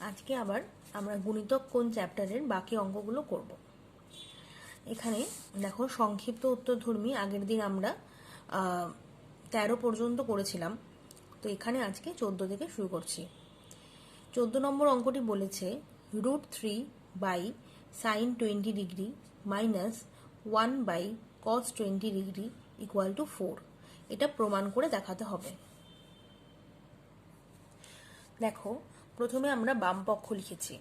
আজকে আবার আমরা গুণিতক কোণ চ্যাপ্টারের বাকি অঙ্কগুলো করব। এখানে দেখো সংক্ষিপ্ত উত্তরধর্মী আগের দিন আমরা 13 পর্যন্ত করেছিলাম, তো এখানে আজকে 14 থেকে শুরু করছি। 14 নম্বর অঙ্কটি বলেছে √3/sin 20 degree minus 1/cos 20 degree equal two 4। এটা প্রমাণ করে দেখাতে হবে। দেখো, প্রথমে আমরা বাম পক্ষ লিখেছি।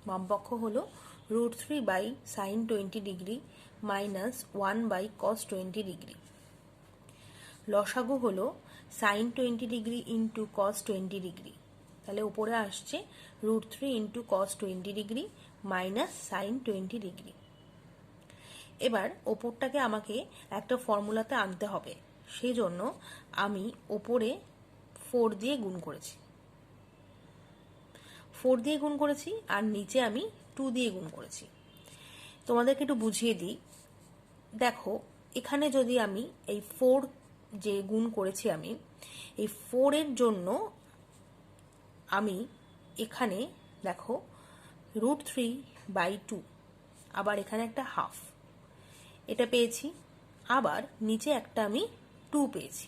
বাম পক্ষ হলো √3/sin 20 degree minus 1/cos 20 degree. লসাগু হলো sin 20 degree into cos 20 degree. তাহলে উপরে আসছে √3 into cos 20 degree minus sin 20 degree. এবার ওপরটাকে আমাকে একটা ফর্মুলাতে আনতে হবে, সেই জন্য আমি ওপরে 4 দিয়ে গুণ করেছি। 4 দিয়ে গুণ করেছি আর নিচে আমি 2 দিয়ে গুণ করেছি। তোমাদেরকে একটু বুঝিয়ে দিই। দেখো, এখানে যদি আমি এই 4 যে গুণ করেছি, আমি এই 4 এর জন্য আমি এখানে দেখো √3/2, আবার এখানে একটা হাফ, এটা পেয়েছি। আবার নিচে একটা আমি 2 পেয়েছি।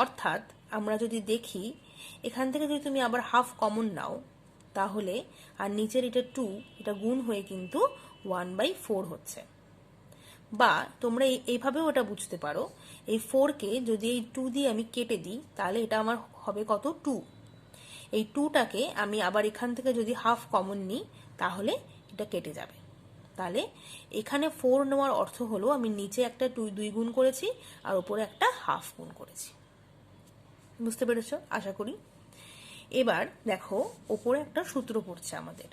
অর্থাৎ আমরা যদি দেখি, এখান থেকে যদি তুমি আবার হাফ কমন নাও, তাহলে আর নিচের এটা 2, এটা গুণ হয়ে কিন্তু 1/4 হচ্ছে। বা তোমরা এইভাবেও এটা বুঝতে পারো, এই 4কে যদি এই 2 দিয়ে আমি কেটে দিই, তাহলে এটা আমার হবে কত, 2। এই 2টাকে আমি আবার এখান থেকে যদি হাফ কমন নিই, তাহলে এটা কেটে যাবে। তাহলে এখানে 4 নেওয়ার অর্থ হলো আমি নিচে একটা 2 গুণ করেছি আর উপরে একটা হাফ গুণ করেছি। বুঝতে পেরেছো আশা করি। এবার দেখো, ওপরে একটা সূত্র পড়ছে আমাদের।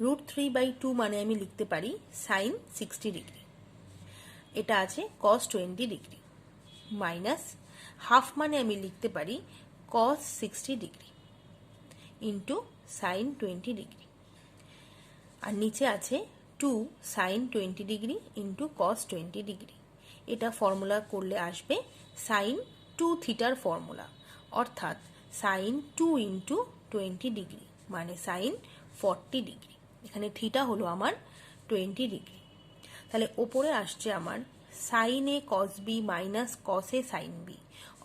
√3/2 মানে আমি লিখতে পারি sin 60 ডিগ্রি, এটা আছে cos 20 ডিগ্রি, মাইনাস হাফ মানে আমি লিখতে পারি cos 60 degree into sin 20 degree, আর নিচে আছে 2 sin 20 degree into cos 20 degree. এটা ফর্মুলা করলে আসবে sin 2 থিটার ফর্মুলা, অর্থাৎ sin 2 ইন্টু 20 ডিগ্রি মানে sin 40 ডিগ্রি। এখানে থিটা হলো আমার 20 ডিগ্রি। তাহলে ওপরে আসছে আমার sin a cos b minus cos a sin b,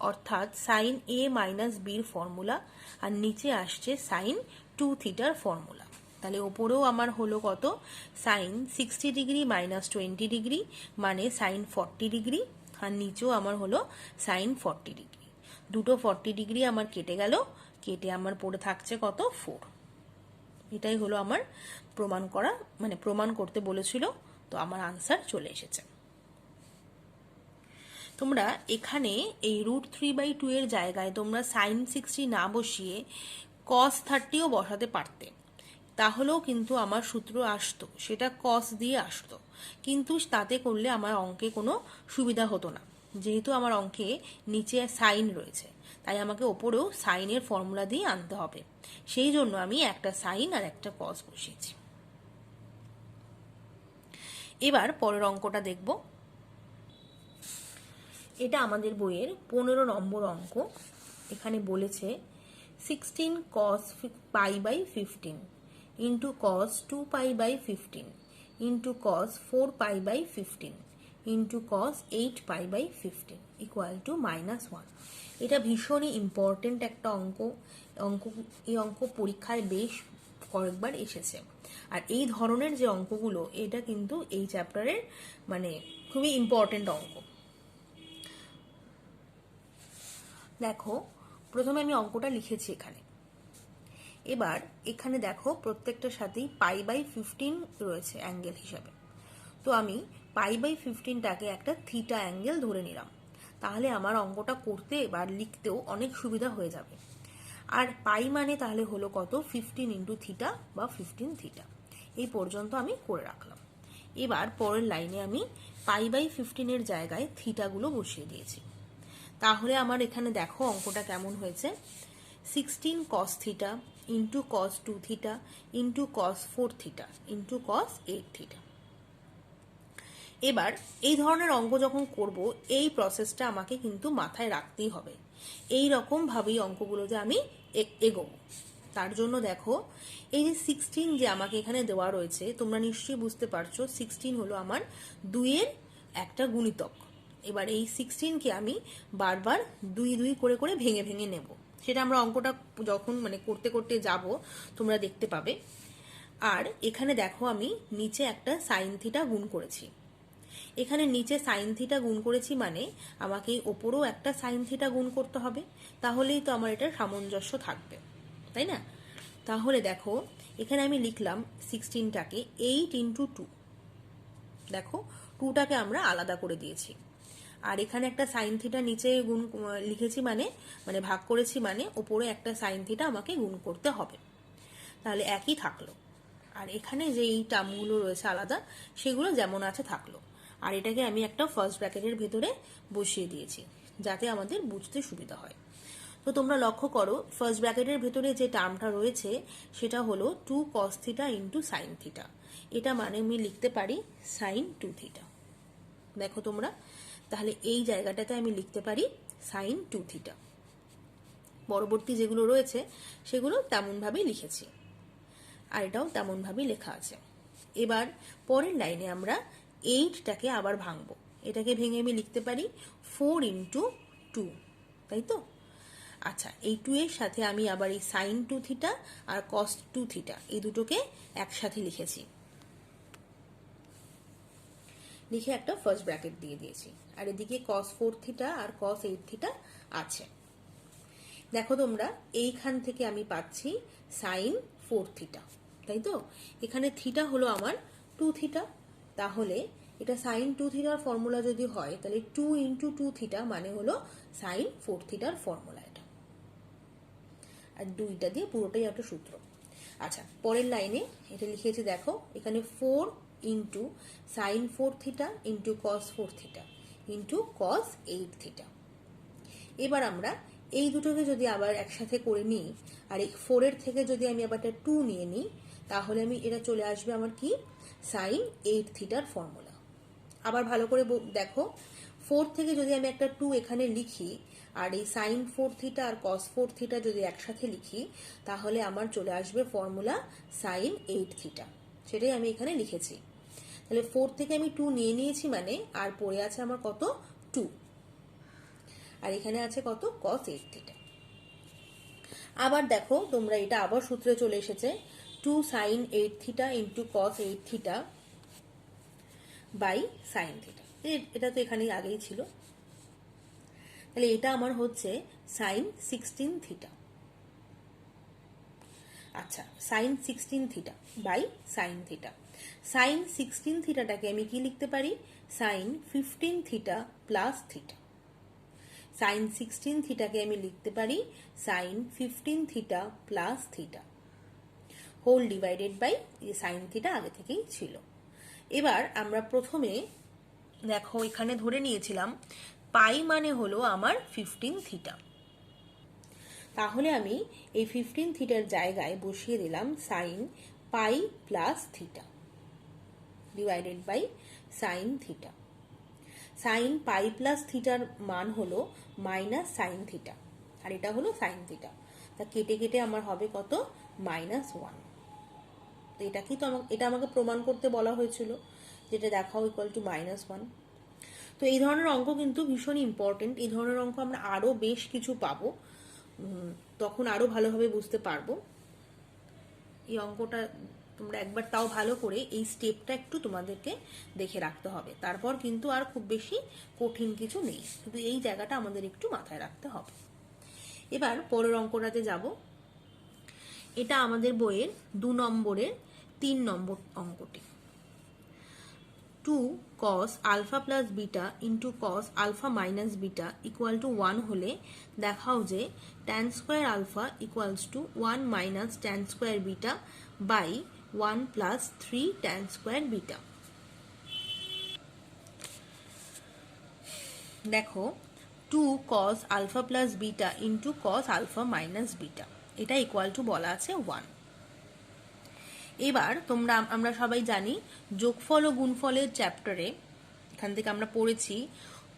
অর্থাৎ sin a মাইনাস বির ফর্মুলা, আর নিচে আসছে sin 2 থিটার ফর্মুলা। তাহলে ওপরেও আমার হলো কত, sin 60 ডিগ্রি মাইনাস 20 ডিগ্রি মানে sin 40 ডিগ্রি, আর নিচেও আমার হলো sin 40 ডিগ্রি। দুটো 40 ডিগ্রি আমার কেটে গেল, কেটে আমার পড়ে থাকছে কত, 4। এটাই হলো আমার প্রমাণ করা, মানে প্রমাণ করতে বলেছিল, তো আমার আনসার চলে এসেছে। তোমরা এখানে এই √3/2 এর জায়গায় তোমরা sin 60 না বসিয়ে cos 30ও বসাতে পারতে, তাহলেও কিন্তু আমার সূত্র আসতো, সেটা cos দিয়ে আসতো, কিন্তু তাতে করলে আমার অঙ্কে কোনো সুবিধা হতো না। যেহেতু আমার অঙ্কে নিচে সাইন রয়েছে, তাই আমাকে ওপরেও সাইনের ফর্মুলা দিয়ে আনতে হবে, সেই জন্য আমি একটা সাইন আর একটা cos বসিয়েছি। এবার পরের অঙ্কটা দেখব। এটা আমাদের বইয়ের 15 নম্বর অঙ্ক। এখানে বলেছে 16 cos π/15 ইন্টু cos 2π/15 ইন্টু cos 4π/15 ইন্টু cos 8π/15 ইকুয়াল টু -1। এটা ভীষণই ইম্পর্টেন্ট একটা অঙ্ক। এই অঙ্ক পরীক্ষায় বেশ কয়েকবার এসেছে, আর এই ধরনের যে অঙ্কগুলো, এটা কিন্তু এই চ্যাপ্টারের মানে খুবই ইম্পর্টেন্ট অঙ্ক। দেখো, প্রথমে আমি অঙ্কটা লিখেছি এখানে। এবার এখানে দেখো প্রত্যেকটার সাথেই π/15 রয়েছে অ্যাঙ্গেল হিসাবে, তো আমি π/15টাকে একটা থিটা অ্যাঙ্গেল ধরে নিলাম, তাহলে আমার অঙ্কটা করতে এবার লিখতেও অনেক সুবিধা হয়ে যাবে। আর পাই মানে তাহলে হলো কত, 15 ইন্টু থিটা বা 15 থিটা। এই পর্যন্ত আমি করে রাখলাম। এবার পরের লাইনে আমি π/15 এর জায়গায় থিটাগুলো বসিয়ে দিয়েছি। তাহলে আমার এখানে দেখো অঙ্কটা কেমন হয়েছে, 16 cos theta into cos 2 theta into cos 4 theta into cos 8 theta. এবার এই ধরনের অঙ্ক যখন করব, এই প্রসেসটা আমাকে কিন্তু মাথায় রাখতেই হবে। এই রকম ভাবেই অঙ্কগুলোতে আমি এগোবো। তার জন্য দেখো এই যে 16 যে আমাকে এখানে দেওয়া রয়েছে, তোমরা নিশ্চয়ই বুঝতে পারছো 16 হলো আমার 2 এর একটা গুণিতক। এবার এই 16কে আমি বারবার 2 2 করে করে ভেঙে ভেঙে নেব। সেটা আমরা অঙ্কটা যখন মানে করতে করতে যাব তোমরা দেখতে পাবে। আর এখানে দেখো আমি নিচে একটা সাইন থিটা গুণ করেছি। এখানে নিচে সাইন থিটা গুণ করেছি মানে আমাকে ওপরেও একটা সাইন থিটা গুণ করতে হবে, তাহলেই তো আমার এটার সামঞ্জস্য থাকবে, তাই না? তাহলে দেখো এখানে আমি লিখলাম 16টাকে 8 ইন্টু 2। দেখো 2টাকে আমরা আলাদা করে দিয়েছি। আর এখানে একটা সাইন থিটা নিচে গুণ লিখেছি মানে মানে ভাগ করেছি মানে ওপরে একটা সাইন থিটা আমাকে গুণ করতে হবে, তাহলে একই থাকলো। আর এখানে যে এই টার্মগুলো রয়েছে আলাদা, সেগুলো যেমন আছে থাকলো। আর এটাকে আমি একটা ফার্স্ট ব্র্যাকেটের ভেতরে বসিয়ে দিয়েছি যাতে আমাদের বুঝতে সুবিধা হয়। তো তোমরা লক্ষ্য করো ফার্স্ট ব্র্যাকেটের ভেতরে যে টার্মটা রয়েছে সেটা হলো 2 cos theta into sign theta. এটা মানে আমি লিখতে পারি সাইন 2 থিটা। দেখো তোমরা, তাহলে এই জায়গাটাতে আমি লিখতে পারি সাইন 2 থিটা। পরবর্তী যেগুলো রয়েছে সেগুলো তেমনভাবেই লিখেছি, আর এটাও তেমনভাবেই লেখা আছে। এবার পরের লাইনে আমরা 8টাকে আবার ভাঙবো। এটাকে ভেঙে আমি লিখতে পারি 4 ইন্টু 2, তাই তো? আচ্ছা, এই 2 এর সাথে আমি আবার এই সাইন 2 থিটা আর কস 2 থিটা এই দুটোকে একসাথে লিখেছি, লিখে একটা ফার্স্ট ব্র্যাকেট দিয়ে দিয়েছি। আর এদিকে cos 4 থিটা আর cos 8 থিটা আছে। দেখো তোমরা, এইখান থেকে আমি পাচ্ছি সাইন 4 থিটা, তাই তো? এখানে থিটা হলো আমার 2 থিটা, তাহলে এটা সাইন 2 থিটার ফর্মুলা যদি হয় তাহলে 2 ইন্টু 2 থিটা মানে হলো সাইন 4 থিটার ফর্মুলা এটা। আর 2টা দিয়ে পুরোটাই একটা সূত্র। আচ্ছা, পরের লাইনে এটা লিখেছি, দেখো এখানে 4 ইন্টু সাইন 4 থিটা ইন্টু কস 4 থিটা ইন্টু কস 8 থিটা। এবার আমরা এই দুটোকে যদি আবার একসাথে করে নিই, আর এই 4 এর থেকে যদি আমি আবার একটা 2 নিয়ে নিই, তাহলে আমি এটা চলে আসবে আমার কি সাইন 8 থিটার ফর্মুলা। আবার ভালো করে দেখো, 4 থেকে যদি আমি একটা 2 এখানে লিখি আর এই সাইন 4 থিটা আর কস 4 থিটা যদি একসাথে লিখি, তাহলে আমার চলে আসবে ফর্মুলা সাইন 8 থিটা। সেটাই আমি এখানে লিখেছি। তাহলে 4 থেকে আমি 2 নিয়ে নিয়েছি মানে আর পড়ে আছে আমার কত 2, আর এখানে আছে কত cos 8 থিটা। আবার দেখো তোমরা, এটা আবার সূত্রে চলে এসেছে 2 sin 8 theta into cos 8 theta by sine theta. এটা তো এখানেই আগেই ছিল, তাহলে এটা আমার হচ্ছে সাইন 16 থিটা। আচ্ছা, sine 16 theta by sine theta. Sine 16 থিটাটাকে আমি কি লিখতে পারি sine 15 theta plus theta. Sine 16 থিটাকে আমি লিখতে পারি sine 15 theta plus theta whole divided by sine theta আগে থেকেই ছিল। এবার আমরা প্রথমে দেখো এখানে ধরে নিয়েছিলাম পাই মানে হলো আমার 15 থিটা, তাহলে আমি এই 15 থিটার জায়গায় বসিয়ে দিলাম sine pi plus theta divided by sine theta. Sine pi plus থিটার মান হলো মাইনাস সাইন থিটা, আর এটা হলো সাইন থিটা। তা কেটে কেটে আমার হবে কত -1। তো এটা আমাকে প্রমাণ করতে বলা হয়েছিল, যেটা দেখাও ইকুয়াল টু -1। তো এই ধরনের অঙ্ক কিন্তু ভীষণ ইম্পর্টেন্ট। এই ধরনের অঙ্ক আমরা আরো বেশ কিছু পাবো, তখন আরো ভালোভাবে বুঝতে পারবো। এই অঙ্কটা তোমরা একবার তাও ভালো করে এই স্টেপটা একটু তোমাদেরকে দেখে রাখতে হবে, তারপর কিন্তু আর খুব বেশি কঠিন কিছু নেই, কিন্তু এই জায়গাটা আমাদের একটু মাথায় রাখতে হবে। এবার পরের অঙ্কটাতে যাব। এটা আমাদের বইয়ের 2 নম্বরের 3 নম্বর অঙ্কটি। 2 cos alpha plus beta into cos alpha minus beta equal to 1 হলে দেখাও যে tan square alpha equals to 1 minus tan square beta by 1 plus 3 tan square beta. দেখো 2 cos alpha plus beta into cos alpha minus beta, এটা equal to বলা আছে 1। এবার আমরা সবাই জানি যোগফল ও গুণফলের চ্যাপ্টারে এখান থেকে আমরা পড়েছি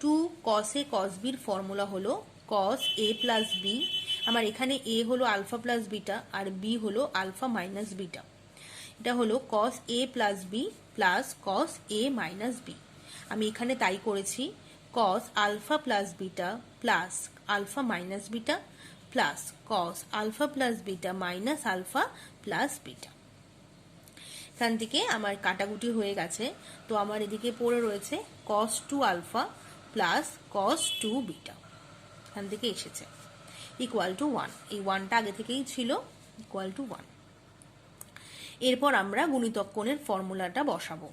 2 cos a cos b এর ফর্মুলা হলো cos a প্লাস b আমার এখানে এ হলো আলফা প্লাস বিটা আর বি হলো আলফা মাইনাস বিটা। এটা হলো cos A plus B plus cos A minus B. আমি এখানে তাই করেছি, cos alpha plus beta plus alpha minus beta plus cos alpha plus beta minus alpha plus beta. এখান থেকে আমার কাটাকুটি হয়ে গেছে, তো আমার এদিকে পড়ে রয়েছে cos two alpha plus cos two beta, এখান থেকে এসেছে ইকুয়াল টু 1। এই 1টা আগে থেকেই ছিল, ইকুয়াল টু 1। এরপর আমরা গুণিতক কোণের ফর্মুলাটা বসাবো।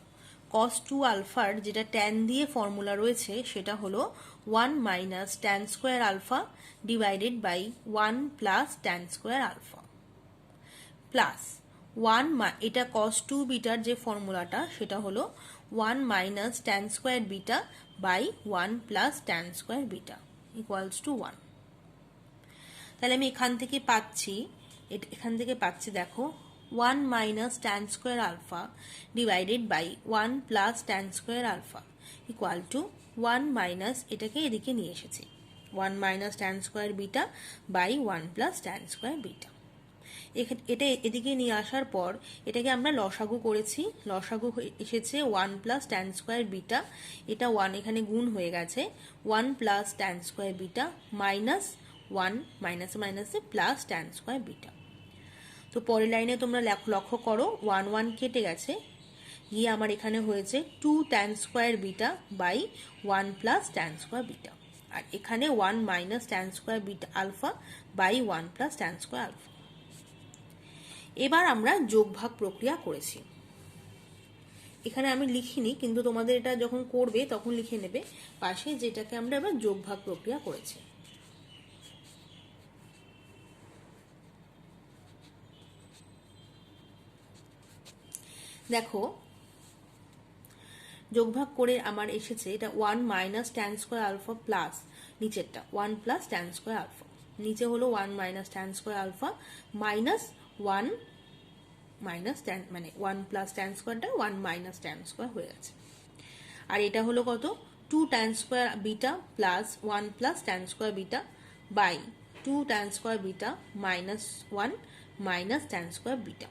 কস টু আলফার যেটা ট্যান দিয়ে ফর্মুলা রয়েছে সেটা হলো 1 minus tan square alpha divided by 1 plus tan square alpha plus 1, এটা কস টু বিটার যে ফর্মুলাটা সেটা হলো 1 minus tan square beta by 1 plus tan square beta equals to 1। তাহলে আমি এখান থেকে পাচ্ছি দেখো 1 minus tan square alpha divided by 1 plus tan square alpha equal to 1 minus, এটাকে এদিকে নিয়ে এসেছি 1 minus tan square beta by 1 plus tan square beta. এটা এদিকে নিয়ে আসার পর এটাকে আমরা লসাগু করেছি, লসাগু এসেছে 1 প্লাস ট্যান স্কোয়ার বিটা, এটা 1 এখানে গুণ হয়ে গেছে 1 plus tan square beta minus 1 মাইনাসে মাইনাসে প্লাস ট্যান স্কোয়ার বিটা। তো পরের লাইনে তোমরা লক্ষ্য করো 1 1 কেটে গেছে, গিয়ে আমার এখানে হয়েছে 2 tan square beta by 1 plus tan square beta, আর এখানে 1 minus tan square beta alpha by 1 plus tan square alpha. এবার আমরা যোগভাগ প্রক্রিয়া করেছি, এখানে আমি লিখিনি কিন্তু তোমাদের এটা যখন করবে তখন লিখে নেবে পাশে, যেটাকে আমরা এবার যোগভাগ প্রক্রিয়া করেছি। দেখো যোগভাগ করে আমার এসেছে এটা 1 minus tan square alpha plus নিচেরটা 1 প্লাস ট্যান স্কোয়ার আলফা, নিচে হলো 1 minus tan square alpha minus 1 minus tan, মানে 1 প্লাস ট্যান স্কোয়ারটা 1 মাইনাস ট্যান স্কোয়ার হয়ে গেছে। আর এটা হলো কত 2 tan square beta plus 1 plus tan square beta by 2 tan square beta minus 1 minus tan square beta.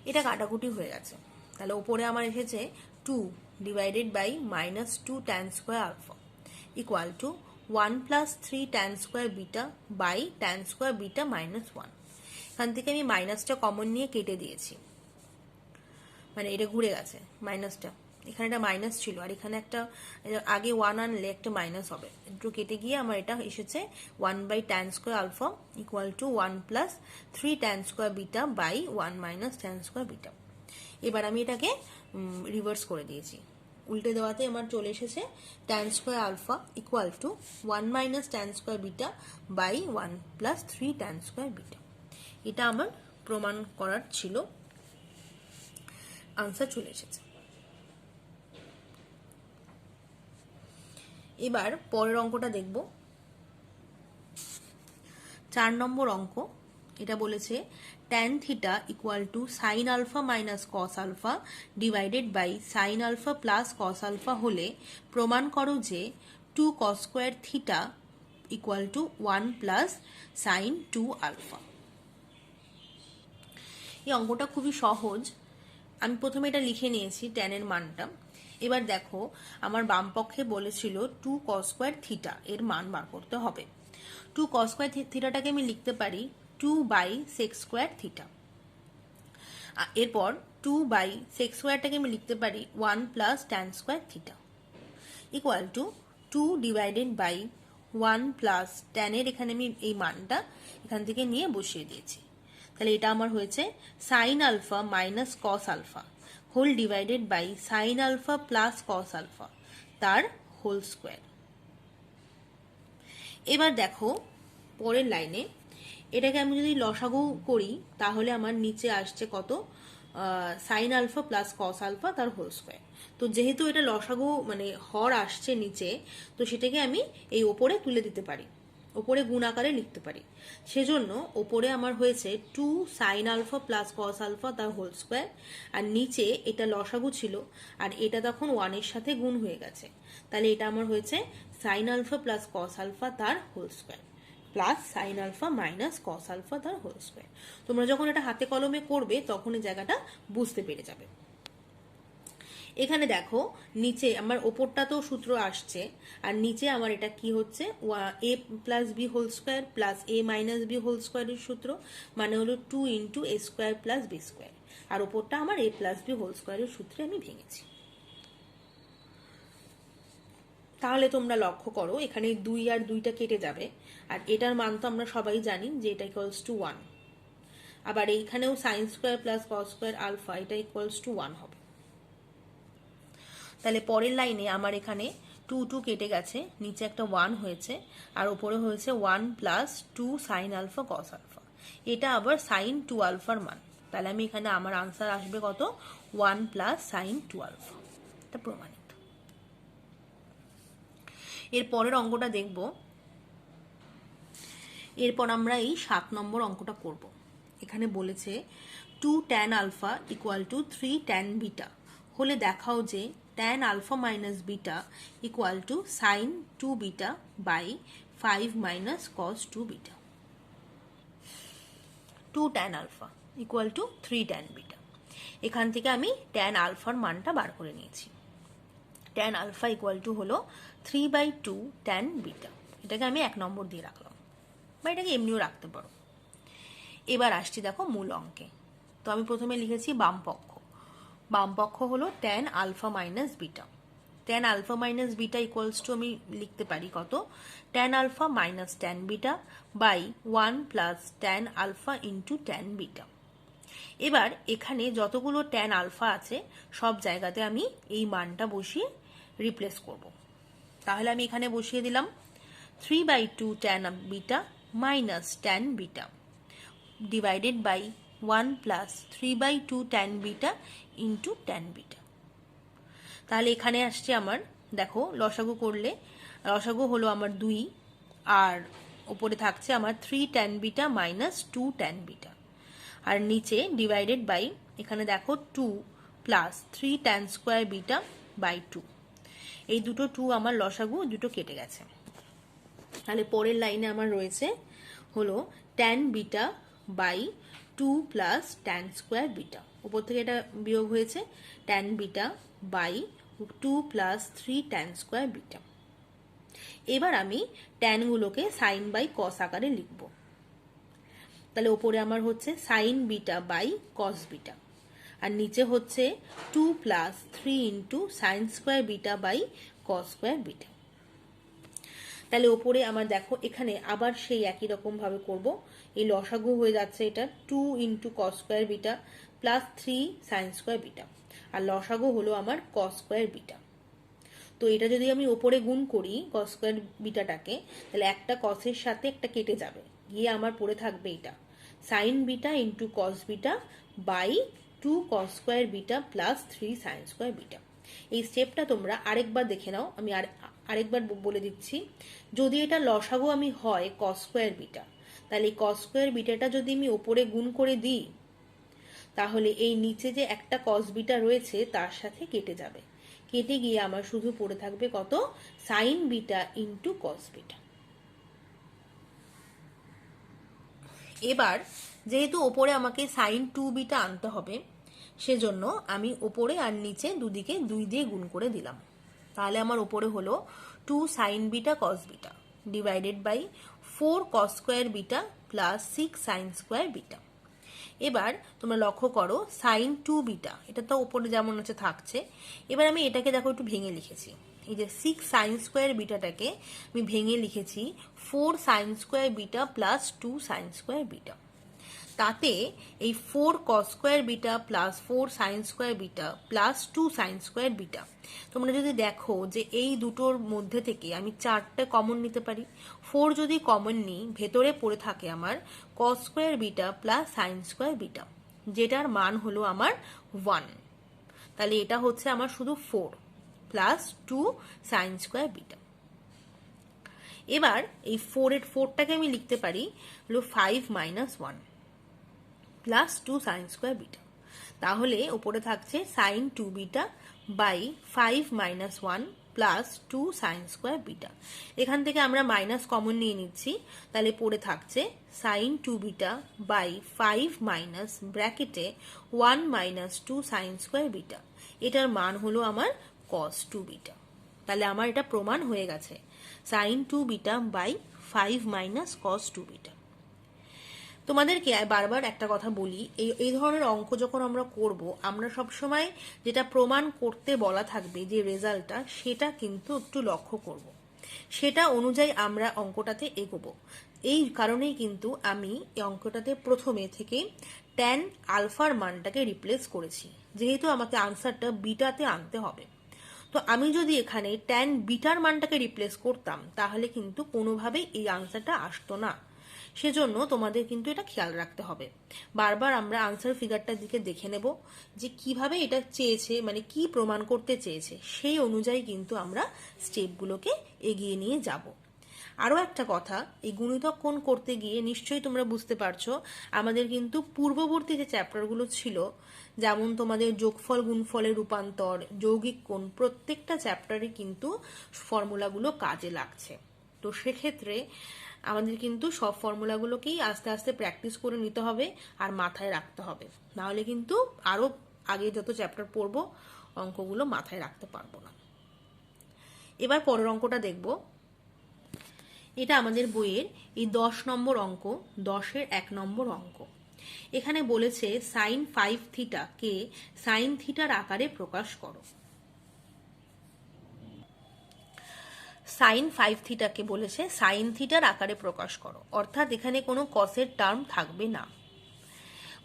এটা কাটাকুটি হয়ে গেছে, তাহলে ওপরে আমার এসেছে 2 divided by minus 2 tan square alpha equal to 1 plus 3 tan square beta by tan square beta minus 1। এখান থেকে আমি মাইনাসটা কমন নিয়ে কেটে দিয়েছি, মানে এটা ঘুরে গেছে মাইনাসটা, এখানে একটা মাইনাস ছিল আর এখানে একটা আগে 1 আনলে একটা মাইনাস হবে, একটু কেটে গিয়ে আমার এটা এসেছে 1 by tan square alpha equal to 1 plus 3 tan square beta by 1 minus tan square beta. এবার আমি এটাকে রিভার্স করে দিয়েছি, উল্টে দেওয়াতে আমার চলে এসেছে tan square alpha equal to 1 minus tan square beta by 1 plus 3 tan square beta. এটা আমার প্রমাণ করার ছিল, আনসার চলে এসেছে। এবার পরের অঙ্কটা দেখব, 4 নম্বর অঙ্ক। এটা বলেছে tan theta equal to sine alpha minus cos alpha divided by sine alpha plus cos alpha হলে প্রমাণ করো যে 2 cos square theta equal to 1 plus sine 2 alpha. এই অঙ্কটা খুবই সহজ, আমি প্রথমে এটা লিখে নিয়েছি ট্যানের মানটা। এবার দেখো আমার বাম পক্ষে বলেছিল 2 কস স্কোয়ার থিটা এর মান বার করতে হবে। 2 কস স্কোয়ার থিটাটাকে আমি লিখতে পারি 2 বাই সেক স্কোয়ার থিটা, এরপর 2 বাই সেক স্কোয়ারটাকে আমি লিখতে পারি 1 plus tan square theta equal to 2 divided by 1 plus ট্যানের, এখানে আমি এই মানটা এখান থেকে নিয়ে বসিয়ে দিয়েছি। তাহলে এটা আমার হয়েছে sine alpha minus cos alpha whole divided by sine alpha plus cos alpha তার হোল স্কোয়ার। এবার দেখো পরের লাইনে এটাকে আমি যদি লসাগু করি তাহলে আমার নিচে আসছে কত sine alpha plus cos alpha তার হোল স্কোয়ার। তো যেহেতু এটা লসাগু মানে হর আসছে নিচে, তো সেটাকে আমি এই ওপরে তুলে দিতে পারি, ওপরে গুণ আকারে লিখতে পারি। সেজন্য ওপরে আমার হয়েছে 2 sine alpha plus cos alpha তার হোল স্কোয়ার, আর নিচে এটা লসাগু ছিল আর এটা তখন 1 এর সাথে গুণ হয়ে গেছে, তাহলে এটা আমার হয়েছে sine alpha plus cos alpha তার whole square plus sine alpha minus cos alpha তার হোল স্কোয়ার। তোমরা যখন এটা হাতে কলমে করবে তখন এই জায়গাটা বুঝতে পেরে যাবে। এখানে দেখো নিচে আমার ওপরটা তো সূত্র আসছে, আর নিচে আমার এটা কি হচ্ছে, a plus B whole square plus a minus B whole স্কোয়ারের সূত্র, মানে হলো 2 into a square plus B square, আর ওপরটা আমার a প্লাস বি হোল স্কোয়ারের সূত্রে আমি ভেঙেছি। তাহলে তোমরা লক্ষ্য করো এখানে 2 আর 2টা কেটে যাবে, আর এটার মান তো আমরা সবাই জানি যে এটা ইকুয়ালস টু 1। আবার এইখানেও sine square plus cos square alpha এটা ইকুয়ালস টু 1 হবে। তাহলে পরের লাইনে আমার এখানে 2 কেটে গেছে, নিচে একটা 1 হয়েছে, আর উপরে হয়েছে 1 plus 2 sine alpha cos alpha, এটা আবার সাইন 2 আলফার মান। তাহলে আমি এখানে আমার আনসার আসবে কত, 1 প্লাস সাইন 2 আলফা। এটা প্রমাণিত। এর পরের অঙ্কটা দেখব। এরপর আমরা এই 7 নম্বর অঙ্কটা করব। এখানে বলেছে 2 tan alpha equal to 3 tan beta হলে দেখাও যে tan alpha minus beta equal to sine 2 beta by 5 minus cos 2 beta. 2 tan alpha equal to 3 tan beta. এখান থেকে আমি tan আলফার মানটা বার করে নিয়েছি। tan আলফা ইকুয়াল টু হলো 3/2 tan বিটা। এটাকে আমি 1 নম্বর দিয়ে রাখলাম, বা এটাকে এমনিও রাখতে পারো। এবার আসছি দেখো মূল অঙ্কে। তো আমি প্রথমে লিখেছি বাম পক্ষ। বাম পক্ষ হলো tan alpha minus beta. tan alpha minus beta equals to আমি লিখতে পারি কত, tan alpha minus tan beta by 1 plus tan alpha into tan beta. এবার এখানে যতগুলো tan আলফা আছে সব জায়গাতে আমি এই মানটা বসিয়ে রিপ্লেস করব। তাহলে আমি এখানে বসিয়ে দিলাম 3/2 tan beta minus tan beta divided by 1 plus 3/2 tan beta into tan beta. তাহলে এখানে আসছে আমার, দেখো লসাগু করলে লসাগু হলো আমার 2, আর উপরে থাকছে আমার 3 tan beta minus 2 tan beta, আর নিচে ডিভাইডেড বাই এখানে দেখো 2 plus 3 tan square beta by 2। এই দুটো 2 আমার লসাগু, দুটো কেটে গেছে। তাহলে পরের লাইনে আমার রয়েছে হলো tan beta by 2 plus tan square beta. উপর থেকে এটা বিয়োগ হয়েছে, tan beta by 2 plus 3 tan square beta. এবার আমি tan গুলোকে সাইন বাই কস আকারে লিখব। তাহলে ওপরে আমার হচ্ছে sine beta by cos beta, আর নিচে হচ্ছে 2 plus 3 into sine square beta by cos square beta. তাহলে ওপরে আমার দেখো এখানে আবার সেই একই রকম ভাবে করব। এই লসাগু হয়ে যাচ্ছে এটা 2 into cos square beta plus 3 sine square beta, আর লসাগু হলো আমার কস স্কোয়ার বিটা। তো এটা যদি আমি ওপরে গুণ করি কস স্কোয়ার বিটাটাকে, তাহলে একটা কসের সাথে একটা কেটে যাবে, গিয়ে আমার পড়ে থাকবে এটা sine beta into cos beta by 2 cos square beta plus 3 sine square beta. এই স্টেপটা তোমরা আরেকবার দেখে নাও, আমি আরেকবার বলে দিচ্ছি। যদি এটা লসাগু আমি হয় কস স্কোয়ার বিটা, তাহলে এই কস স্কোয়ার বিটাটা যদি আমি ওপরে গুণ করে দিই, তাহলে এই নিচে যে একটা কস বিটা রয়েছে তার সাথে কেটে যাবে, কেটে গিয়ে আমার শুধু পড়ে থাকবে কত, sign beta into cos beta. এবার যেহেতু ওপরে আমাকে সাইন 2 বিটা আনতে হবে, সেজন্য আমি ওপরে আর নিচে দুদিকে 2 দিয়ে গুণ করে দিলাম। তাহলে আমার ওপরে হলো 2 sine beta cos beta divided by 4 cos square beta plus 6 sine square beta. এবার তোমরা লক্ষ্য করো সাইন 2 বিটা এটা তো ওপরে যেমন হচ্ছে থাকছে। এবার আমি এটাকে দেখো একটু ভেঙে লিখেছি। এই যে 6 সাইন স্কোয়ার বিটাটাকে আমি ভেঙে লিখেছি 4 sign square beta plus 2 sine square beta. তাতে এই 4 cos square beta plus 4 sign square beta plus 2 sine square beta, তোমরা যদি দেখো যে এই দুটোর মধ্যে থেকে আমি 4টে কমন নিতে পারি। 4 যদি কমন নিই, ভেতরে পড়ে থাকে আমার কস square beta plus sine square beta, যেটার মান হলো আমার 1। তাহলে এটা হচ্ছে আমার শুধু 4 প্লাস 2 সাইন স্কোয়ার বিটা। এবার এই 4টাকে আমি লিখতে পারি হলো 5 minus 1 plus 2 sine square beta. তাহলে উপরে থাকছে sine 2 beta by 5 minus 1 plus 2 sine square beta. এখান থেকে আমরা মাইনাস কমন নিয়ে নিচ্ছি, তাহলে পড়ে থাকছে সাইন 2 বিটা বাই 5 মাইনাস ব্র্যাকেটে 1 মাইনাস 2 সাইন স্কোয়ার বিটা। এটার মান হলো আমার কস 2 বিটা। তাহলে আমার এটা প্রমাণ হয়ে গেছে, sine 2 beta by 5 minus cos 2 beta. তোমাদেরকে বারবার একটা কথা বলি, এই ধরনের অঙ্ক যখন আমরা করব, আমরা সবসময় যেটা প্রমাণ করতে বলা থাকবে যে রেজাল্টটা, সেটা কিন্তু একটু লক্ষ্য করব, সেটা অনুযায়ী আমরা অঙ্কটাতে এগোবো। এই কারণেই কিন্তু আমি এই অঙ্কটাতে প্রথমে থেকে ট্যান আলফার মানটাকে রিপ্লেস করেছি, যেহেতু আমাকে আনসারটা বিটাতে আনতে হবে। তো আমি যদি এখানে ট্যান বিটার মানটাকে রিপ্লেস করতাম, তাহলে কিন্তু কোনোভাবেই এই আনসারটা আসতো না। সেজন্য তোমাদের কিন্তু এটা খেয়াল রাখতে হবে। বারবার আমরা আনসার ফিগারটার দিকে দেখে নেব যে কিভাবে এটা চেয়েছে, মানে কি প্রমাণ করতে চেয়েছে, সেই অনুযায়ী কিন্তু আমরা স্টেপগুলোকে এগিয়ে নিয়ে যাব। আরও একটা কথা, এই গুণিতক কোণ করতে গিয়ে নিশ্চয়ই তোমরা বুঝতে পারছো, আমাদের কিন্তু পূর্ববর্তী যে চ্যাপ্টারগুলো ছিল, যেমন তোমাদের যোগফল গুণফলের রূপান্তর, যৌগিক কোণ, প্রত্যেকটা চ্যাপ্টারে কিন্তু ফর্মুলাগুলো কাজে লাগছে। তো সেক্ষেত্রে আমাদের কিন্তু সব ফর্মুলাগুলোকেই আস্তে আস্তে প্র্যাকটিস করে নিতে হবে আর মাথায় রাখতে হবে, নাহলে কিন্তু আরও আগে যত চ্যাপ্টার পড়বো অঙ্কগুলো মাথায় রাখতে পারবো না। এবার পরের অঙ্কটা দেখব। এটা আমাদের বইয়ের এই 10 নম্বর অঙ্ক, 10-এর 1 নম্বর অঙ্ক। এখানে বলেছে সাইন 5 থিটা কে সাইন থিটার আকারে প্রকাশ করো। সাইন 5 থিটাকে বলেছে সাইন থিটার আকারে প্রকাশ করো, অর্থাৎ এখানে কোনো কসের টার্ম থাকবে না।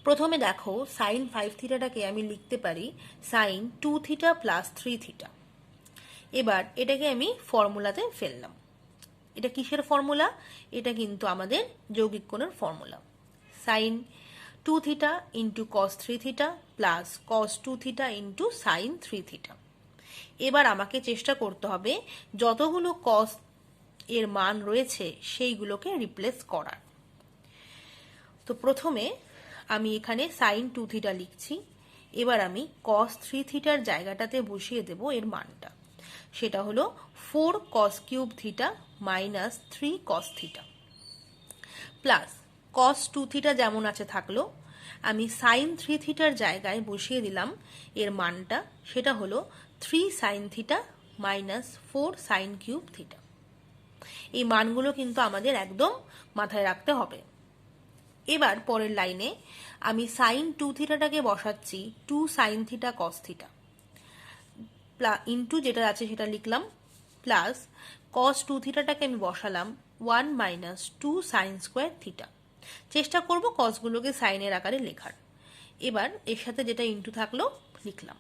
প্রথমে দেখো, সাইন 5 থিটাটাকে আমি লিখতে পারি সাইন 2 থিটা প্লাস 3 থিটা। এবার এটাকে আমি ফর্মুলাতে ফেললাম। এটা কিসের ফর্মুলা? এটা কিন্তু আমাদের যৌগিক কোণের formula, sine 2 theta into cos 3 theta plus cos 2 theta into sine 3 theta. এবার আমাকে চেষ্টা করতে হবে যতগুলো কস এর মান রয়েছে সেইগুলোকে রিপ্লেস করার। তো প্রথমে আমি এখানে সাইন 2 থিটা লিখছি। এবার আমি কস 3 থিটার জায়গাটাতে বসিয়ে দেব এর মানটা, সেটা হলো 4 cos cube theta minus 3 cos theta plus cos 2 theta যেমন আছে থাকলো, আমি সাইন 3 থিটার জায়গায় বসিয়ে দিলাম এর মানটা, সেটা হলো 3 sine theta minus 4 sine cube theta. এই মানগুলো কিন্তু আমাদের একদম মাথায় রাখতে হবে। এবার পরের লাইনে আমি সাইন 2 থিটাটাকে বসাচ্ছি 2 sine theta cos theta into যেটা আছে সেটা লিখলাম, প্লাস কস 2 থিটাটাকে আমি বসালাম 1 মাইনাস 2 সাইন স্কোয়ার থিটা। চেষ্টা করব কসগুলোকে সাইনের আকারে লেখার। এবার এর সাথে যেটা ইন্টু থাকলো লিখলাম।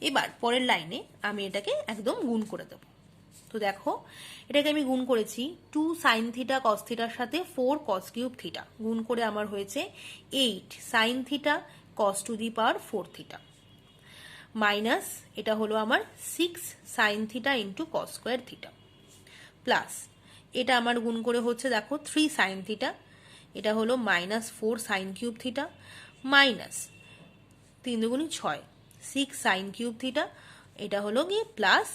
এবার পরের লাইনে আমি এটাকে একদম গুণ করে দেব। তো দেখো, এটাকে আমি গুণ করেছি 2 সাইন থিটা কস থিটার সাথে 4 কস কিউব থিটা, গুণ করে আমার হয়েছে 8 sine theta cos to the power 4 theta minus এটা হলো আমার 6 sine theta into cos square theta plus এটা আমার গুণ করে হচ্ছে দেখো 3 সাইন থিটা, এটা হলো minus 4 sine cube theta minus 3 দুগুণী 6 6 সাইন কিউব থিটা, এটা হলো গিয়ে plus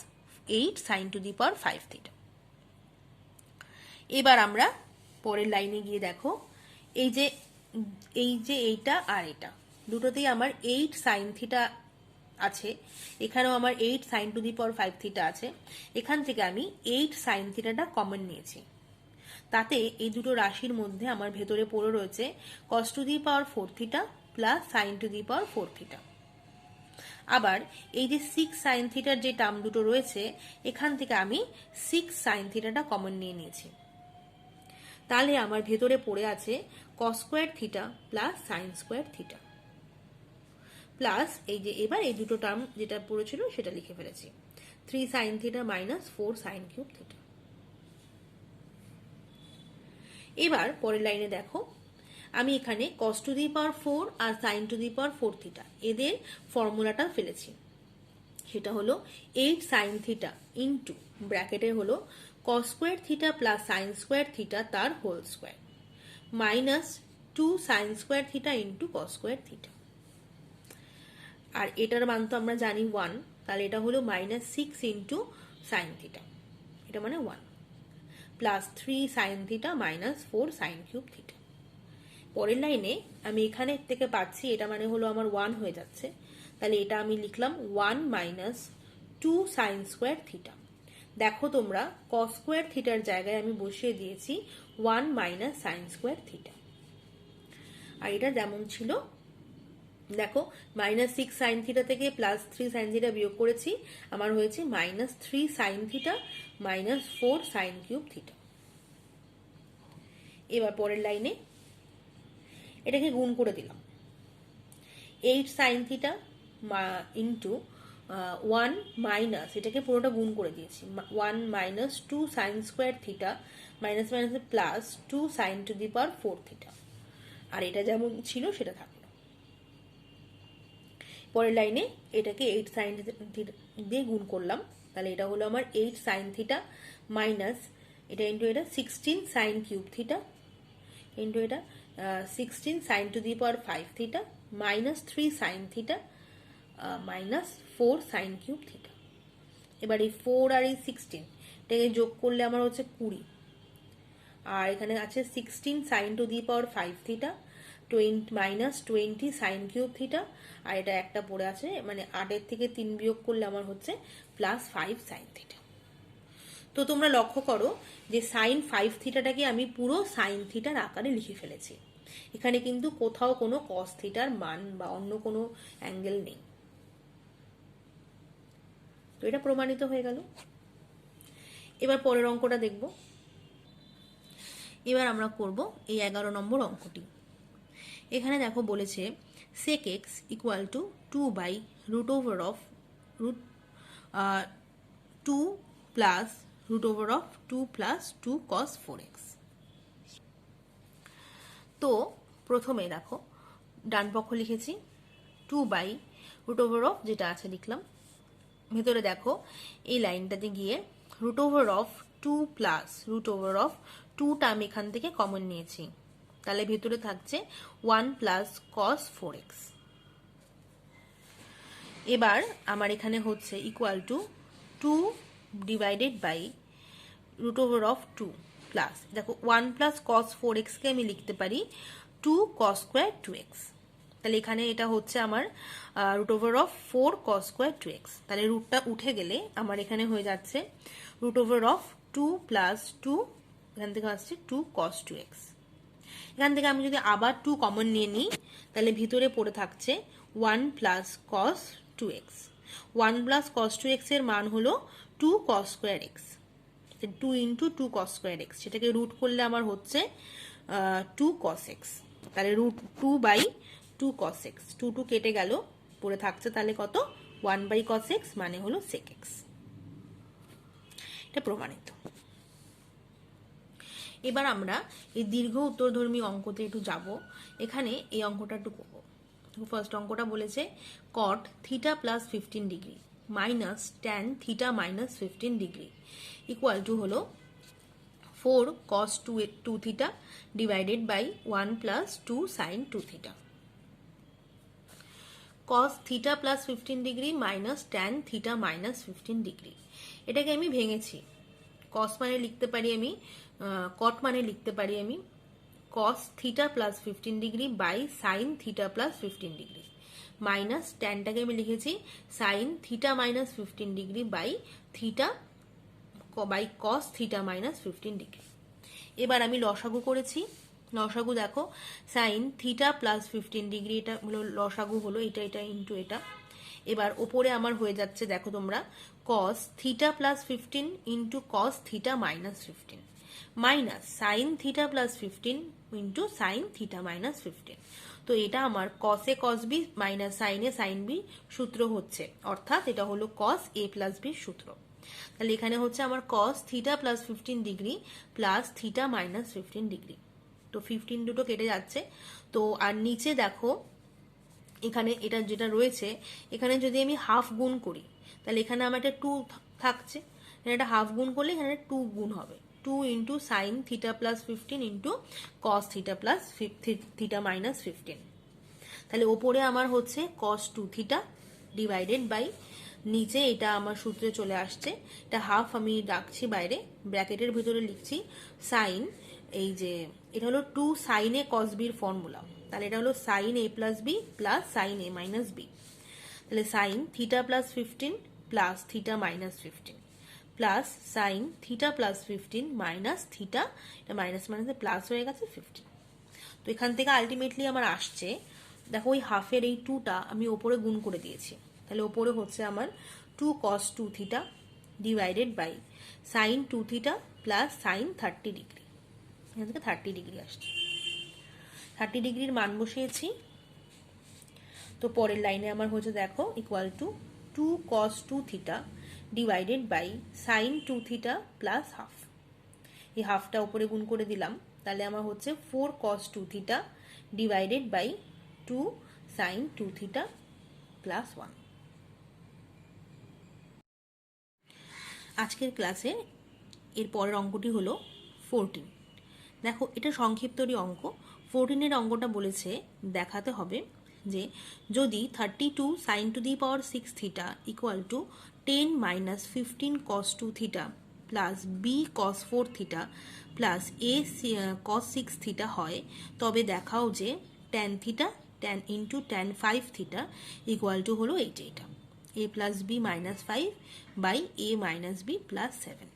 8 sine to the power 5 theta. এবার আমরা পরের লাইনে গিয়ে দেখো, এই যে এইটা আর এটা দুটোতেই আমার 8 সাইন থিটা আছে, এখানেও আমার 8 sine to the power 5 theta আছে। এখান থেকে আমি 8 সাইন থিটাটা কমন নিয়েছি, তাতে এই দুটো রাশির মধ্যে আমার ভেতরে পড়ে রয়েছে cos to the power 4 theta plus sine to the power 4 theta. আবার এই যে 6 সাইন থিটার যে টার্ম দুটো রয়েছে, এখান থেকে আমি 6 সাইন থিটাটা কমন নিয়ে নিয়েছি, তাহলে আমার ভেতরে পড়ে আছে কস square theta plus sine square theta plus এই যে এবার এই দুটো টার্ম যেটা পড়েছিল সেটা লিখে ফেলেছি 3 sine theta minus 4 sine cube theta. এবার পরের লাইনে দেখো, আমি এখানে কস টু দি পাওয়ার 4 আর sine to the power 4 theta এদের ফর্মুলাটা ফেলেছি, সেটা হলো 8 সাইন থিটা ইন্টু ব্র্যাকেটে হলো cos square theta plus sine square theta তার whole square minus 2 sine square theta into cos square theta. আর এটার মান তো আমরা জানি 1, তাহলে এটা হলো মাইনাস 6 ইন্টু সাইন থিটা, এটা মানে 1 plus 3 sine theta minus 4 sine cube theta. পরের লাইনে আমি এখানে থেকে পাচ্ছি, এটা মানে হলো আমার 1 হয়ে যাচ্ছে, তাহলে এটা আমি লিখলাম 1 মাইনাস 2 সাইন স্কোয়ার থিটা। দেখো তোমরা কস স্কোয়ার থিটার জায়গায় আমি বসিয়ে দিয়েছি 1 মাইনাস সাইন স্কোয়ার থিটা। আর এটা যেমন ছিল দেখো, মাইনাস 6 সাইন থিটা থেকে প্লাস 3 সাইন থিটা বিয়োগ করেছি, আমার হয়েছে minus 3 sine theta minus 4 sine cube theta. এবার পরের লাইনে এটাকে গুণ করে দিলাম, 8 সাইন থিটা ইন্টু 1 মাইনাস, এটাকে পুরোটা গুণ করে দিয়েছি, 1 minus 2 sine square theta minus minus plus 2 sine to the power 4 theta. আর এটা যেমন ছিল সেটা থাকলো। পরের লাইনে এটাকে 8 সাইন থিটা দিয়ে গুণ করলাম, তাহলে এটা হলো আমার 8 সাইন থিটা মাইনাস এটা ইন্টু এটা 16 সাইন কিউব থিটা ইন্টু এটা 16 sine to the power 5 theta minus 3 sine theta minus 4 sine cube theta. এবার এই 4 আর এই 16 এটাকে যোগ করলে আমার হচ্ছে 20, আর এখানে আছে 16 sine to the power 5 theta minus 20 sine cube theta, আর এটা একটা পড়ে আছে, মানে 8 থেকে 3 বিয়োগ করলে আমার হচ্ছে প্লাস 5 সাইন থিটা। তো তোমরা লক্ষ্য করো যে সাইন 5 থিটাটাকে আমি পুরো সাইন থিটার আকারে লিখে ফেলেছি, এখানে কিন্তু কোথাও কোনো কস থিটার মান বা অন্য কোনো অ্যাঙ্গেল নেই। তো এটা প্রমাণিত হয়ে গেল। এবার পরের অঙ্কটা দেখব। এবার আমরা করব এই 11 নম্বর অঙ্কটি। এখানে দেখো বলেছে sec x equal to 2 by root over of 2 plus root over of 2 plus 2 cos 4x। তো প্রথমে দেখো ডান পক্ষ লিখেছি 2 বাই রুট ওভার অফ, যেটা আছে লিখলাম, ভেতরে দেখো এই লাইনটাতে গিয়ে root over of 2 plus root over of 2টা আমি এখান থেকে কমন নিয়েছি, তাহলে ভেতরে থাকছে 1 প্লাস cos 4x। এবার আমার এখানে হচ্ছে equal to 2 divided by root over of 2 plus, দেখো 1 প্লাস cos 4x কে আমি লিখতে পারি 2 cos স্কোয়ার 2x, তাহলে এখানে এটা হচ্ছে আমার root over of 4 cos square 2x, তাহলে রুটটা উঠে গেলে আমার এখানে হয়ে যাচ্ছে রুট ওভার অফ 2 প্লাস 2, এখান থেকে আসছে 2 cos 2x। এখান থেকে আমি যদি আবার 2 কমন নিয়ে নিই, তাহলে ভিতরে পড়ে থাকছে 1 plus cos 2x। 1 plus cos 2x এর মান হলো 2 cos square x, 2 into 2 cos square x, সেটাকে রুট করলে আমার হচ্ছে 2 cos x, তাহলে রুট 2 বাই 2 cos x, 2 কেটে গেল, পড়ে থাকছে তাহলে কত 1 বাই cos x, মানে হলো sec x। এটা প্রমাণিত। এবার আমরা এই দীর্ঘ উত্তরধর্মী অঙ্কতে একটু যাব। এখানে এই অঙ্কটা একটু করবো। ফার্স্ট অঙ্কটা বলেছে cot theta plus 15 degree minus tan theta minus 15 degree equal to হলো 4 cos 2 theta divided by 1 plus 2 sine 2 theta. cos theta plus 15 degree minus tan theta minus 15 degree, এটাকে আমি ভেঙেছি। cos মানে লিখতে পারি আমি, cot মানে লিখতে পারি আমি cos theta plus 15 degree by sine theta plus 15 degree, minus ট্যানটাকে আমি লিখেছি sine theta minus 15 degree by theta by cos theta minus 15 degree. এবার আমি লসাগু করেছি, লসাগু দেখো সাইন থিটা প্লাস 15 ডিগ্রি, এটা হলো লসাগু হলো এটা ইন্টু এটা। এবার ওপরে আমার হয়ে যাচ্ছে দেখো তোমরা cos theta plus 15 into cos theta minus 15 minus sine theta plus 15 into sign theta minus 15। তো এটা আমার cos এ cos b মাইনাস সাইন এ সাইন b সূত্র হচ্ছে, অর্থাৎ এটা হলো cos a প্লাস b সূত্র। তাহলে এখানে হচ্ছে আমার cos theta plus 15 degree plus theta minus 15 degree, তো 15 দুটো কেটে যাচ্ছে। তো আর নিচে দেখো এখানে এটা যেটা রয়েছে, এখানে যদি আমি হাফ গুণ করি তাহলে এখানে আমার একটা 2 থাকছে, এটা হাফ গুণ করলে এখানে 2 গুণ হবে, 2 into sign theta plus 15 into cos theta plus theta minus 15। তাহলে ওপরে আমার হচ্ছে cos 2 থিটা ডিভাইডেড বাই নিচে এটা আমার সূত্রে চলে আসছে, এটা হাফ আমি রাখছি বাইরে, ব্র্যাকেটের ভিতরে লিখছি সাইন, এই যে এটা হলো 2 সাইন এ কস বির ফর্মুলা, তাহলে এটা হলো সাইন এ প্লাস বি প্লাস সাইন এ মাইনাস বি, তাহলে sign theta plus 15 plus theta minus 15 plus sign theta plus 15 minus theta, এটা মাইনাস মাইনাসে প্লাস হয়ে গেছে 15। তো এখান থেকে আলটিমেটলি আমার আসছে, দেখো ওই হাফের এই 2টা আমি ওপরে গুণ করে দিয়েছি, তাহলে ওপরে হচ্ছে আমার 2 cos 2 theta divided by sine 2 theta plus sine 30 degree, এখান থেকে 30 ডিগ্রি আসছে, 30 ডিগ্রির মান বসিয়েছি। তো পরের লাইনে আমার হচ্ছে দেখো equal to 2 cos 2 theta divided by sine 2 theta plus half, এই হাফটা উপরে গুণ করে দিলাম, তাহলে আমার হচ্ছে 4 cos 2 theta divided by 2 sine 2 theta plus 1। আজকের ক্লাসে এর পরের অঙ্কটি হলো 14। দেখো এটা সংক্ষিপ্তরই অঙ্ক। 14-এর অঙ্কটা বলেছে দেখাতে হবে যে যদি 32 sine to the power 6 theta equal to 10 minus 15 cos 2 theta plus B cos 4 theta plus A cos 6 theta হয়, তবে দেখাও যে tan theta tan into tan 5 theta equal to হলো এইটা a plus B minus 5 by a minus B plus 7।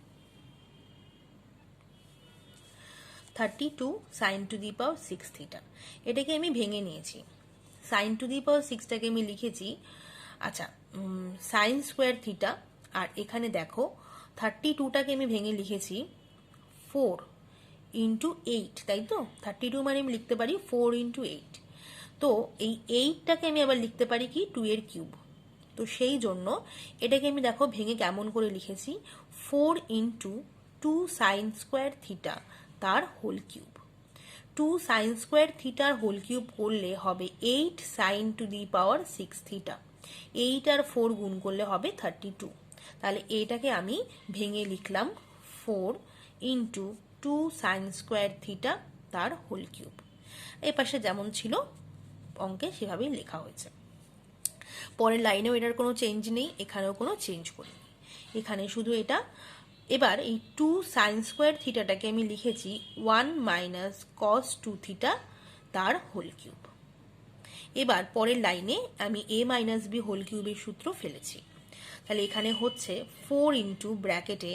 32 sine to the power 6 theta, এটাকে আমি ভেঙে নিয়েছি। সাইন টু দি পাওয়ার 6টাকে আমি লিখেছি, আচ্ছা সাইন স্কোয়ার থিটা, আর এখানে দেখো 32টাকে আমি ভেঙে লিখেছি 4 ইন্টু 8, তাই তো 32 মানে আমি লিখতে পারি 4 ইন্টু 8, তো এই 8টাকে আমি আবার লিখতে পারি কি 2 এর কিউব, তো সেই জন্য এটাকে আমি দেখো ভেঙে কেমন করে লিখেছি 4 ইন্টু 2 সাইন স্কোয়ার থিটা তার হোল কিউব। 2 সাইন স্কোয়ার থিটার হোল কিউব করলে হবে 8 sine to the power 6 theta, 8 আর 4 গুণ করলে হবে 32, তাহলে এটাকে আমি ভেঙে লিখলাম 4 ইন্টু 2 সাইন স্কোয়ার থিটা তার হোল কিউব। এই পাশে যেমন ছিল অঙ্কে সেভাবেই লেখা হয়েছে। পরের লাইনেও এটার কোনো চেঞ্জ নেই, এখানেও কোনো চেঞ্জ করিনি, এখানে শুধু এটা। এবার এই 2 সাইন স্কোয়ার থিটাটাকে আমি লিখেছি 1 মাইনাস কস 2 থিটা তার হোল কিউব। এবার পরের লাইনে আমি a মাইনাস বি হোল কিউবের সূত্র ফেলেছি, তাহলে এখানে হচ্ছে 4 ইন্টু ব্র্যাকেটে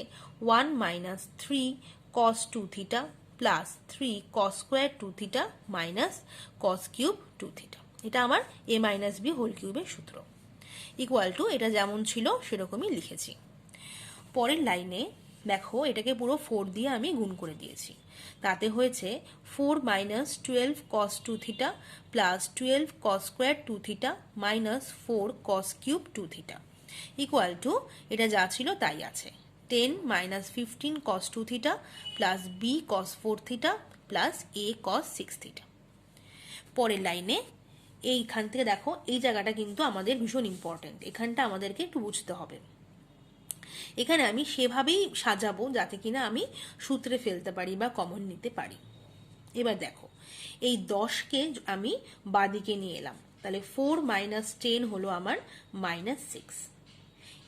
1 মাইনাস 3 কস 2 থিটা প্লাস 3 কস square 2 theta minus cos cube 2 theta, এটা আমার a মাইনাস বি হোল কিউবের সূত্র ইকুয়াল টু এটা যেমন ছিল সেরকমই লিখেছি। পরের লাইনে দেখো এটাকে পুরো 4 দিয়ে আমি গুণ করে দিয়েছি, তাতে হয়েছে 4 মাইনাস 12 কস 2 থিটা প্লাস 12 কস square 2 theta minus 4 cos cube 2 theta equal two এটা যা ছিল তাই আছে 10 মাইনাস 15 কস 2 theta plus B cos 4 theta plus এ কস 6 থিটা। পরের লাইনে এইখান থেকে দেখো এই জায়গাটা কিন্তু আমাদের ভীষণ ইম্পর্টেন্ট, এখানটা আমাদেরকে একটু বুঝতে হবে। এখানে আমি সেভাবেই সাজাবো যাতে কিনা আমি সূত্রে ফেলতে পারি বা কমন নিতে পারি। এবার দেখো এই 10কে আমি বাদিকে নিয়ে এলাম, তাহলে 4 মাইনাস 10 হলো আমার মাইনাস 6।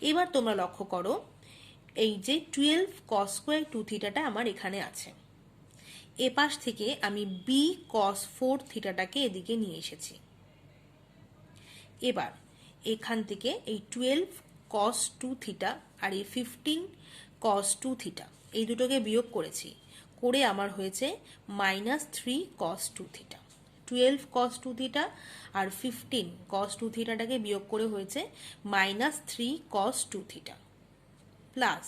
এবার তোমরা লক্ষ্য করো এই যে 12 কস স্কোয়ার 2 থিটাটা আমার এখানে আছে, এ পাশ থেকে আমি বি কস 4 থিটাটাকে এদিকে নিয়ে এসেছি। এবার এখান থেকে এই 12 কস 2 থিটা আর এই 15 কস 2 থিটা এই দুটোকে বিয়োগ করেছি, করে আমার হয়েছে মাইনাস 3 কস 2 থিটা। 12 কস 2 থিটা আর 15 কস 2 থিটাটাকে বিয়োগ করে হয়েছে মাইনাস 3 কস 2 থিটা প্লাস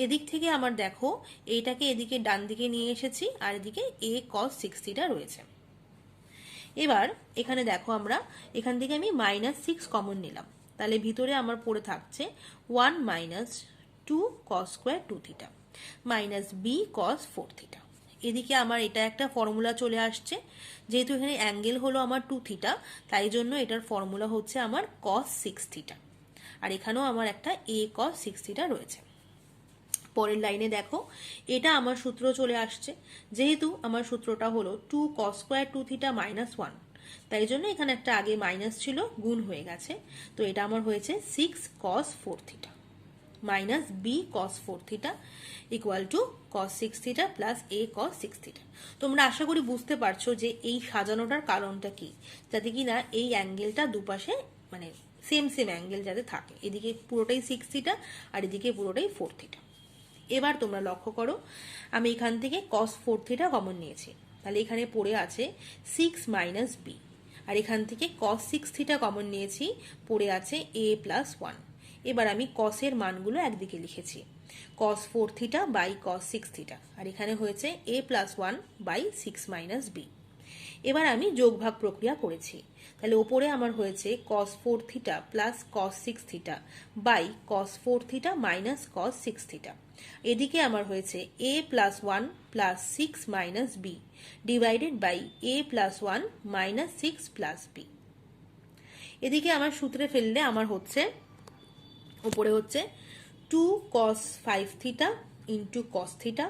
এদিক থেকে আমার দেখো এইটাকে এদিকে ডান দিকে নিয়ে এসেছি আর এদিকে এ কস 6 থিটা রয়েছে। এবার এখানে দেখো আমরা এখান থেকে আমি মাইনাস 6 কমন নিলাম, তাহলে ভিতরে আমার পড়ে থাকছে 1 minus 2 cos square 2 theta minus B cos 4 theta. এদিকে আমার এটা একটা ফর্মুলা চলে আসছে, যেহেতু এখানে অ্যাঙ্গেল হলো আমার 2 থিটা তাই জন্য এটার ফর্মুলা হচ্ছে আমার কস 6 থিটা, আর এখানেও আমার একটা এ কস 6 থিটা রয়েছে। পরের লাইনে দেখো এটা আমার সূত্র চলে আসছে, যেহেতু আমার সূত্রটা হলো 2 কস স্কোয়ার 2 থিটা মাইনাস 1, তাই জন্য এখানে একটা আগে মাইনাস ছিল, গুণ হয়ে গেছে। তো এটা আমার হয়েছে 6 cos 4 theta minus B cos 4 theta equal to cos 6 theta plus a cos 6 theta. তোমরা আশা করি বুঝতে পারছো যে এই সাজানোটার কারণটা কি, যাতে কি না এই অ্যাঙ্গেলটা দুপাশে মানে সেম সেম অ্যাঙ্গেল যাতে থাকে, এদিকে পুরোটাই 6 থিটা আর এদিকে পুরোটাই 4 থিটা। এবার তোমরা লক্ষ্য করো, আমি এখান থেকে cos 4 থিটা কমন নিয়েছি, তাহলে এখানে পড়ে আছে 6 মাইনাস বি, আর এখান থেকে cos 6 থিটা কমন নিয়েছি, পড়ে আছে a প্লাস 1। এবার আমি cos এর মানগুলো একদিকে লিখেছি, cos 4 theta by cos 6 theta, আর এখানে হয়েছে a plus 1 by 6 minus B. এবার আমি যোগভাগ প্রক্রিয়া করেছি, তাহলে ওপরে আমার হয়েছে cos 4 theta plus cos 6 theta by cos 4 theta minus cos 6 theta. এদিকে আমার হয়েছে a plus 1 plus 6 minus B divided by a plus 1 minus 6 plus B. এদিকে আমার সূত্রে ফেললে আমার হচ্ছে উপরে হচ্ছে 2 cos 5 theta into cos theta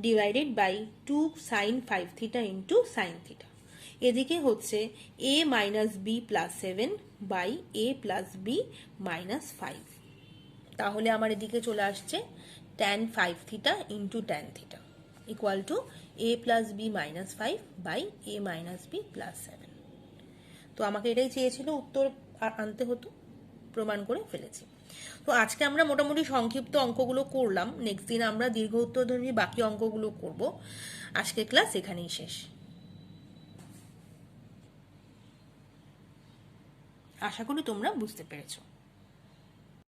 divided by 2 sin 5 theta into sin theta. এদিকে হচ্ছে a minus B plus 7 by a plus B minus 5। তাহলে আমার এদিকে চলে আসছে tan 5 theta into tan theta equal to a plus B minus 5 by a minus B plus 7। তো আমাকে এটাই চেয়েছিল উত্তর আনতে হতো, প্রমাণ করে ফেলেছি। তো আজকে আমরা মোটামুটি সংক্ষিপ্ত অঙ্কগুলো করলাম, নেক্সট দিন আমরা দীর্ঘ উত্তরধর্মী বাকি অঙ্কগুলো করব। আজকের ক্লাস এখানেই শেষ। আশা করি তোমরা বুঝতে পেরেছো।